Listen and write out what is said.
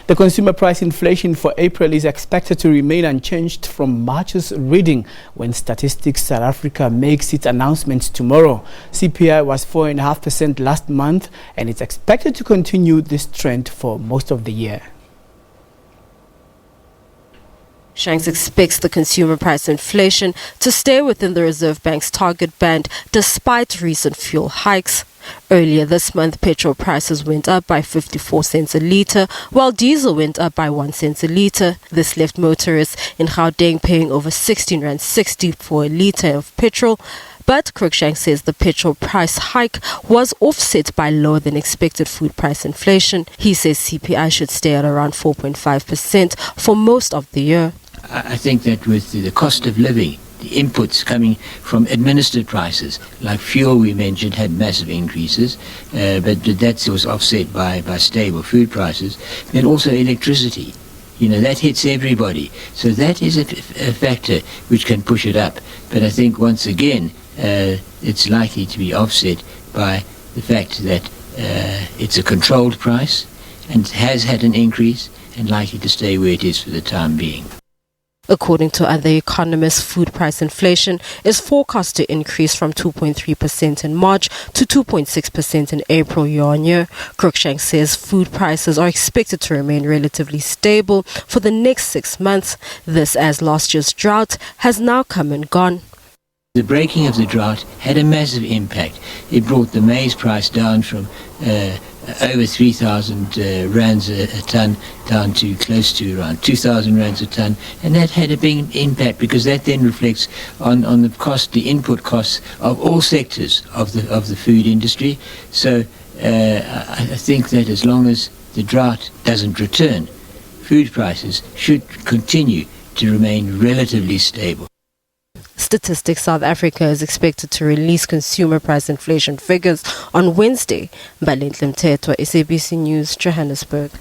The consumer price inflation for April is expected to remain unchanged from March's reading when Statistics South Africa makes its announcement tomorrow. CPI was 4.5% last month and it's expected to continue this trend for most of the year. Shanks expects the consumer price inflation to stay within the Reserve Bank's target band despite recent fuel hikes. Earlier this month, petrol prices went up by 54 cents a litre, while diesel went up by 1 cent a litre. This left motorists in Gauteng paying over 16 rand 60 for a litre of petrol. But Cruikshank says the petrol price hike was offset by lower than expected food price inflation. He says CPI should stay at around 4.5% for most of the year. I think that with the cost of living, the inputs coming from administered prices, like fuel we mentioned, had massive increases, but that was offset by stable food prices. Then also electricity, that hits everybody. So that is a factor which can push it up. But I think once again, it's likely to be offset by the fact that it's a controlled price and has had an increase and likely to stay where it is for the time being. According to other economists, food price inflation is forecast to increase from 2.3% in March to 2.6% in April year-on-year. Cruikshank says food prices are expected to remain relatively stable for the next 6 months. This as last year's drought has now come and gone. The breaking of the drought had a massive impact. It brought the maize price down from over 3,000 rands a tonne down to close to around 2,000 rands a tonne, and that had a big impact because that then reflects on the cost, the input costs of all sectors of the food industry. So I think that as long as the drought doesn't return, food prices should continue to remain relatively stable. Statistics South Africa is expected to release consumer price inflation figures on Wednesday. Mbalendle Mthethwa, SABC News, Johannesburg.